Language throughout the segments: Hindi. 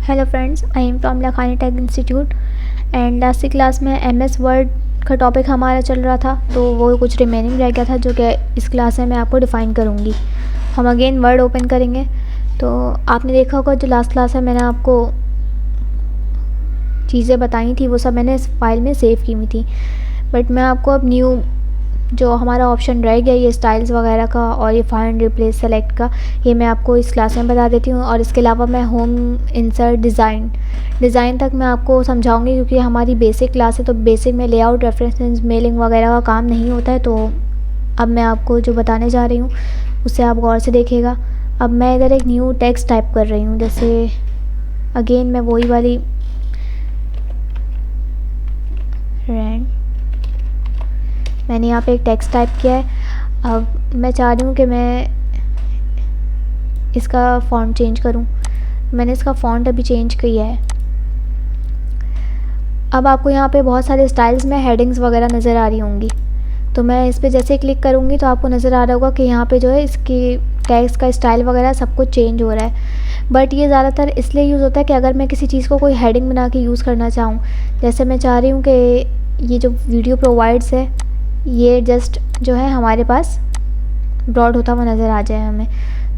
Hello friends, I am from Lakhani tech institute and last की क्लास में एमएस वर्ड का टॉपिक हमारा चल रहा था, तो वो कुछ रिमेनिंग रह गया था जो कि इस क्लास में मैं आपको डिफ़ाइन करूँगी। हम अगेन वर्ड ओपन करेंगे। तो आपने देखा होगा जो लास्ट क्लास है मैंने आपको चीज़ें बताई थी वो सब मैंने इस फाइल में सेव की हुई थी, बट मैं आपको अब न्यू जो हमारा ऑप्शन रह गया ये स्टाइल्स वगैरह का और ये फाइंड रिप्लेस सेलेक्ट का, ये मैं आपको इस क्लास में बता देती हूँ। और इसके अलावा मैं होम इंसर्ट डिज़ाइन तक मैं आपको समझाऊंगी, क्योंकि हमारी बेसिक क्लास है तो बेसिक में लेआउट रेफरेंसेस मेलिंग वगैरह का काम नहीं होता है। तो अब मैं आपको जो बताने जा रही हूँ उसे आप गौर से देखिएगा। अब मैं इधर एक न्यू टेक्स्ट टाइप कर रही हूँ, जैसे अगेन मैं वही वाली मैंने यहाँ पे एक टेक्स्ट टाइप किया है। अब मैं चाह रही हूँ कि मैं इसका फ़ॉन्ट चेंज करूँ। मैंने इसका फ़ॉन्ट अभी चेंज किया है। अब आपको यहाँ पे बहुत सारे स्टाइल्स में हेडिंग्स वगैरह नज़र आ रही होंगी, तो मैं इस पर जैसे क्लिक करूँगी तो आपको नज़र आ रहा होगा कि यहाँ पे जो है इसकी टेक्स्ट का स्टाइल वगैरह सब कुछ चेंज हो रहा है। बट ये ज़्यादातर इसलिए यूज़ होता है कि अगर मैं किसी चीज़ को कोई हेडिंग बना के यूज़ करना चाहूँ, जैसे मैं चाह रही हूँ कि ये जो वीडियो प्रोवाइड्स है ये जस्ट जो है हमारे पास ब्रॉड होता हुआ नज़र आ जाए हमें।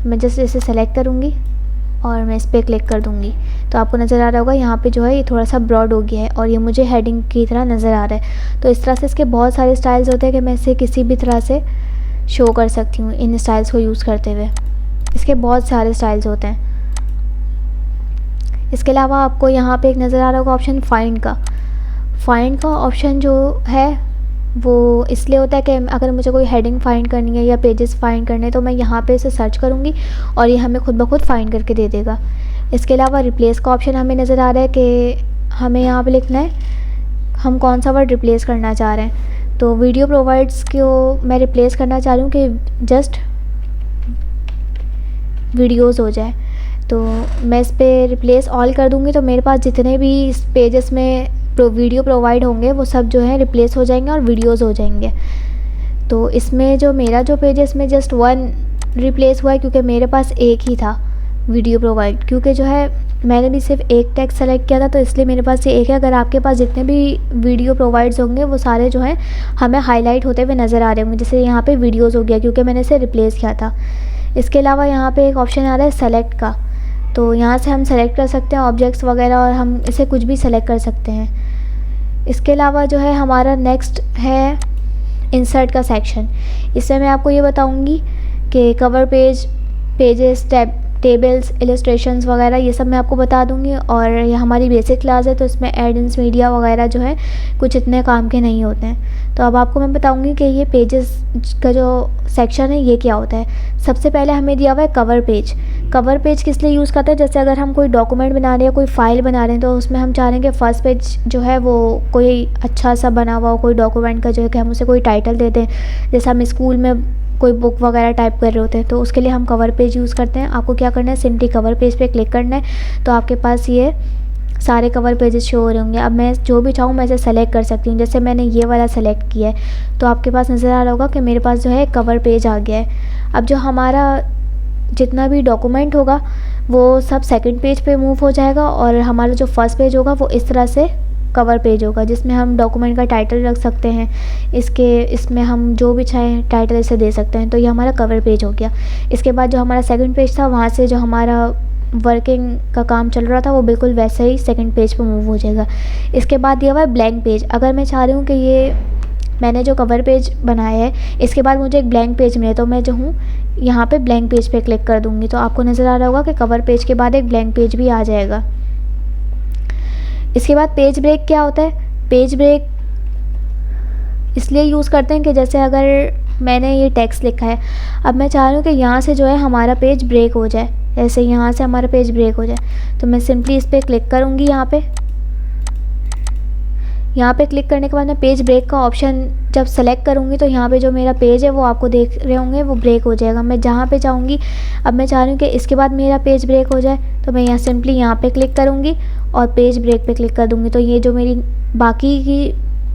मैं जस्ट इसे सेलेक्ट करूँगी और मैं इस पर क्लिक कर दूँगी तो आपको नज़र आ रहा होगा यहाँ पे जो है ये थोड़ा सा ब्रॉड हो गया है और ये मुझे हेडिंग की तरह नज़र आ रहा है। तो इस तरह से इसके बहुत सारे स्टाइल्स होते हैं कि मैं इसे किसी भी तरह से शो कर सकती हूँ इन स्टाइल्स को यूज़ करते हुए। इसके बहुत सारे स्टाइल्स होते हैं। इसके अलावा आपको यहाँ पे एक नज़र आ रहा होगा ऑप्शन फाइंड का ऑप्शन जो है वो इसलिए होता है कि अगर मुझे कोई हेडिंग फाइंड करनी है या पेजेस फाइंड करने हैं तो मैं यहाँ पे इसे सर्च करूँगी और ये हमें खुद ब खुद फाइंड करके दे देगा। इसके अलावा रिप्लेस का ऑप्शन हमें नज़र आ रहा है कि हमें यहाँ पे लिखना है हम कौन सा वर्ड रिप्लेस करना चाह रहे हैं। तो वीडियो प्रोवाइड्स को मैं रिप्लेस करना चाह रही हूँ कि जस्ट वीडियोज़ हो जाए, तो मैं इस पर रिप्लेस ऑल कर दूँगी तो मेरे पास जितने भी इस पेजेस में वीडियो प्रोवाइड होंगे वो सब जो है रिप्लेस हो जाएंगे और वीडियोज़ हो जाएंगे। तो इसमें जो मेरा जो पेज है इसमें जस्ट वन रिप्लेस हुआ है क्योंकि मेरे पास एक ही था वीडियो प्रोवाइड, क्योंकि जो है मैंने भी सिर्फ एक टेक्स्ट सेलेक्ट किया था तो इसलिए मेरे पास ये एक है। अगर आपके पास जितने भी वीडियो प्रोवाइड्स होंगे वो सारे जो हैं हमें हाईलाइट होते हुए नज़र आ रहे होंगे, जैसे यहाँ पे वीडियोज़ हो गया क्योंकि मैंने इसे रिप्लेस किया था। इसके अलावा यहाँ पे एक ऑप्शन आ रहा है सेलेक्ट का, तो यहाँ से हम सेलेक्ट कर सकते हैं ऑब्जेक्ट्स वगैरह और हम इसे कुछ भी सेलेक्ट कर सकते हैं। इसके अलावा जो है हमारा नेक्स्ट है इंसर्ट का सेक्शन। इसमें मैं आपको ये बताऊंगी कि cover page, pages, tables, illustrations वगैरह ये सब मैं आपको बता दूंगी। और ये हमारी बेसिक क्लास है तो इसमें एड-इन्स मीडिया वगैरह जो है कुछ इतने काम के नहीं होते हैं। तो अब आपको मैं बताऊंगी कि ये पेजेस का जो सेक्शन है ये क्या होता है। सबसे पहले हमें दिया हुआ है कवर पेज किस लिए यूज़ करते हैं, जैसे अगर हम कोई डॉक्यूमेंट बना रहे हैं, कोई फाइल बना रहे हैं तो उसमें हम चाह रहे हैं कि फर्स्ट पेज जो है वो कोई अच्छा सा बना हुआ हो, कोई डॉक्यूमेंट का जो है कि हम उसे कोई टाइटल देते हैं। जैसे हम स्कूल में कोई बुक वगैरह टाइप कर रहे होते हैं तो उसके लिए हम कवर पेज यूज़ करते हैं। आपको क्या करना है, सिंपली कवर पेज पे क्लिक करना है तो आपके पास ये सारे कवर पेजेस शो हो रहे होंगे। अब मैं जो भी चाहूँ मैं इसे सेलेक्ट कर सकती हूँ, जैसे मैंने ये वाला सेलेक्ट किया है तो आपके पास नज़र आ रहा होगा कि मेरे पास जो है कवर पेज आ गया है। अब जो हमारा जितना भी डॉक्यूमेंट होगा वो सब सेकंड पेज पे मूव हो जाएगा और हमारा जो फर्स्ट पेज होगा वो इस तरह से कवर पेज होगा, जिसमें हम डॉक्यूमेंट का टाइटल रख सकते हैं। इसमें हम जो भी चाहें टाइटल इसे दे सकते हैं। तो ये हमारा कवर पेज हो गया। इसके बाद जो हमारा सेकंड पेज था वहाँ से जो हमारा वर्किंग का काम चल रहा था वो बिल्कुल वैसे ही सेकंड पेज पे मूव हो जाएगा। इसके बाद दिया हुआ है ब्लैंक पेज। अगर मैं चाह रही हूँ कि ये मैंने जो कवर पेज बनाया है इसके बाद मुझे एक ब्लैंक पेज मिले तो मैं जो हूँ यहाँ पे ब्लैंक पेज पे क्लिक कर दूँगी तो आपको नज़र आ रहा होगा कि कवर पेज के बाद एक ब्लैंक पेज भी आ जाएगा। इसके बाद पेज ब्रेक क्या होता है, पेज ब्रेक इसलिए यूज़ करते हैं कि जैसे अगर मैंने ये टेक्स्ट लिखा है, अब मैं चाह रही हूँ कि यहाँ से जो है हमारा पेज ब्रेक हो जाए, ऐसे यहाँ से हमारा पेज ब्रेक हो जाए तो मैं सिंपली इस पर क्लिक करूँगी। यहाँ पे क्लिक करने के बाद मैं पेज ब्रेक का ऑप्शन जब सेलेक्ट करूँगी तो यहाँ पे जो मेरा पेज है वो आपको देख रहे होंगे वो ब्रेक हो जाएगा। मैं जहाँ पे चाहूँगी, अब मैं चाह रही हूँ कि इसके बाद मेरा पेज ब्रेक हो जाए तो मैं यहाँ सिंपली यहाँ पे क्लिक करूँगी और पेज ब्रेक पे क्लिक कर दूँगी तो ये जो मेरी बाकी की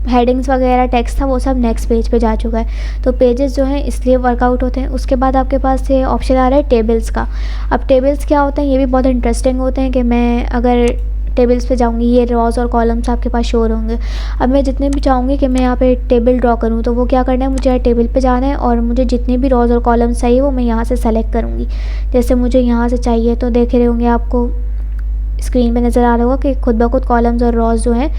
हेडिंग्स वगैरह टेक्स्ट था वो सब नेक्स्ट पेज पे जा चुका है। तो पेजेस जो हैं इसलिए वर्कआउट होते हैं। उसके बाद आपके पास ये ऑप्शन आ रहा है टेबल्स का। अब टेबल्स क्या होते हैं, ये भी बहुत इंटरेस्टिंग होते हैं कि मैं अगर टेबल्स पे जाऊँगी, ये रॉज और कॉलम्स आपके पास शो होंगे। अब मैं जितने भी चाहूँगी कि मैं यहाँ पे टेबल ड्रॉ करूँ, तो वो क्या करना है, मुझे टेबल पे जाना है और मुझे जितने भी रॉज और कॉलम्स चाहिए वो मैं यहाँ से सेलेक्ट करूँगी। जैसे मुझे यहाँ से चाहिए तो देख रहे होंगे आपको स्क्रीन पे नज़र आ रहा होगा कि खुद ब खुद कॉलम्स और रॉज जो हैं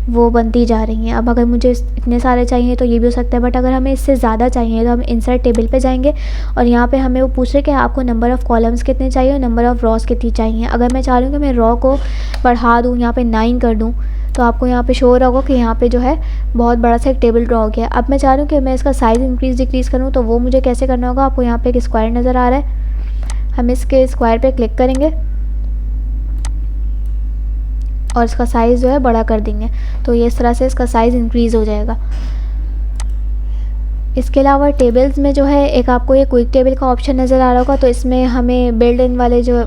वो बनती जा रही हैं। अब अगर मुझे इतने सारे चाहिए तो ये भी हो सकता है, बट अगर हमें इससे ज़्यादा चाहिए तो हम इंसर्ट टेबल पे जाएंगे और यहाँ पे हमें वो पूछ रहे कि आपको नंबर ऑफ़ कॉलम्स कितने चाहिए और नंबर ऑफ़ रॉज कितनी चाहिए। अगर मैं चाह रही हूँ कि मैं रॉ को बढ़ा दूँ, यहाँ पे 9 कर दूँ, तो आपको यहाँ पे शो हो रहा होगा कि यहाँ पे जो है बहुत बड़ा सा एक टेबल ड्रॉ हो गया। अब मैं चाह रही हूँ कि मैं इसका साइज़ इंक्रीज़ डिक्रीज़ करूँ, तो वो मुझे कैसे करना होगा। आपको यहाँ पे एक स्क्वायर नज़र आ रहा है, हम इसके स्क्वायर पे क्लिक करेंगे और इसका साइज़ जो है बड़ा कर देंगे, तो ये इस तरह से इसका साइज़ इंक्रीज़ हो जाएगा। इसके अलावा टेबल्स में जो है एक आपको ये क्विक टेबल का ऑप्शन नज़र आ रहा होगा, तो इसमें हमें बिल्ड इन वाले जो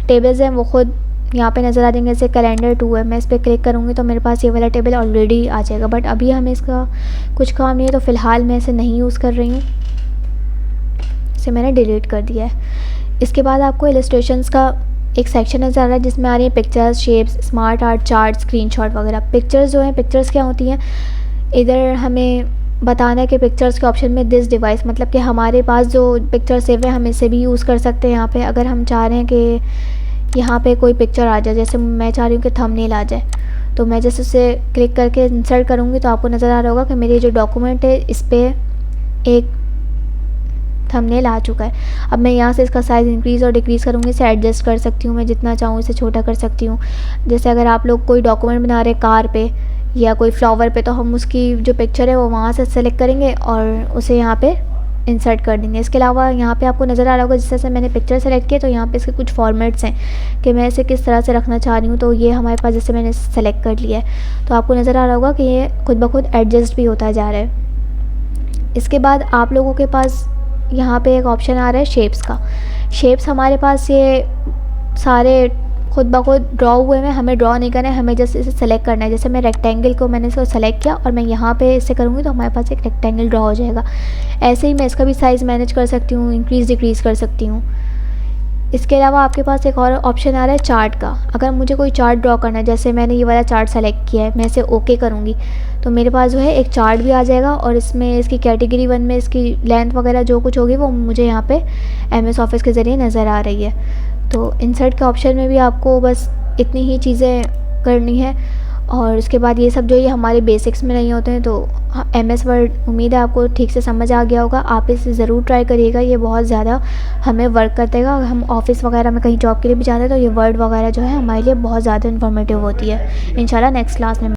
टेबल्स हैं वो खुद यहाँ पे नज़र आ जाएंगे। जैसे कैलेंडर 2 है, मैं इस पर क्लिक करूँगी तो मेरे पास ये वाला टेबल ऑलरेडी आ जाएगा, बट अभी हमें इसका कुछ काम नहीं है तो फ़िलहाल मैं इसे नहीं यूज़ कर रही हूँ, इसे मैंने डिलीट कर दिया है। इसके बाद आपको इलस्ट्रेशंस का एक सेक्शन नज़र आ रहा है जिसमें आ रही है pictures, shapes, smart art, chart, screenshot वगैरह। पिक्चर्स जो हैं, पिक्चर्स क्या होती हैं, इधर हमें बताना है कि पिक्चर्स के ऑप्शन में दिस डिवाइस, मतलब कि हमारे पास जो पिक्चर सेव है हम इसे भी यूज़ कर सकते हैं। यहाँ पे अगर हम चाह रहे हैं कि यहाँ पे कोई पिक्चर आ जाए, जैसे मैं चाह रही हूँ कि थंबनेल आ जाए, तो मैं जैसे उसे क्लिक करके इंसर्ट करूँगी तो आपको नज़र आ रहा होगा कि मेरी जो डॉक्यूमेंट है इस पर एक थंबनेल आ चुका है। अब मैं यहाँ से इसका साइज़ इंक्रीज़ और डिक्रीज़ करूँगी, इसे एडजस्ट कर सकती हूँ, मैं जितना चाहूँ इसे छोटा कर सकती हूँ। जैसे अगर आप लोग कोई डॉक्यूमेंट बना रहे कार पे या कोई फ्लावर पे, तो हम उसकी जो पिक्चर है वो वहाँ से सेलेक्ट करेंगे और उसे यहाँ पे इंसर्ट कर देंगे। इसके अलावा यहाँ पे आपको नज़र आ रहा होगा, जैसे मैंने पिक्चर सेलेक्ट किया तो यहाँ पे इसके कुछ फॉर्मेट्स हैं कि मैं इसे किस तरह से रखना चाह रही हूँ। तो ये हमारे पास जैसे मैंने सेलेक्ट कर लिया है, तो आपको नज़र आ रहा होगा कि ये खुद ब खुद एडजस्ट भी होता जा रहा है। इसके बाद आप लोगों के पास यहाँ पे एक ऑप्शन आ रहा है शेप्स का। शेप्स हमारे पास ये सारे खुद ब खुद ड्रॉ हुए हैं, हमें ड्रॉ नहीं करना है, हमें जैसे इसे सेलेक्ट करना है। जैसे मैं रेक्टेंगल को मैंने इसको सेलेक्ट किया और मैं यहाँ पे इसे करूँगी तो हमारे पास एक रेक्टेंगल ड्रॉ हो जाएगा। ऐसे ही मैं इसका भी साइज़ मैनेज कर सकती हूँ, इंक्रीज़ डिक्रीज़ कर सकती हूँ। इसके अलावा आपके पास एक और ऑप्शन आ रहा है चार्ट का। अगर मुझे कोई चार्ट ड्रॉ करना है, जैसे मैंने ये वाला चार्ट सेलेक्ट किया है, मैं इसे ओके करूँगी तो मेरे पास जो है एक चार्ट भी आ जाएगा और इसमें इसकी कैटेगरी 1 में इसकी लेंथ वगैरह जो कुछ होगी वो मुझे यहाँ पे MS ऑफिस के ज़रिए नज़र आ रही है। तो इंसर्ट के ऑप्शन में भी आपको बस इतनी ही चीज़ें करनी है और उसके बाद ये सब जो ये हमारे बेसिक्स में नहीं होते हैं। तो MS वर्ड उम्मीद है आपको ठीक से समझ आ गया होगा, आप इसे ज़रूर ट्राई करिएगा, ये बहुत ज़्यादा हमें वर्क कर देगा। अगर हम ऑफिस वगैरह में कहीं जॉब के लिए भी जाते हैं तो ये वर्ड वगैरह जो है हमारे लिए बहुत ज़्यादा इन्फॉर्मेटिव होती है। इंशाल्लाह नेक्स्ट क्लास में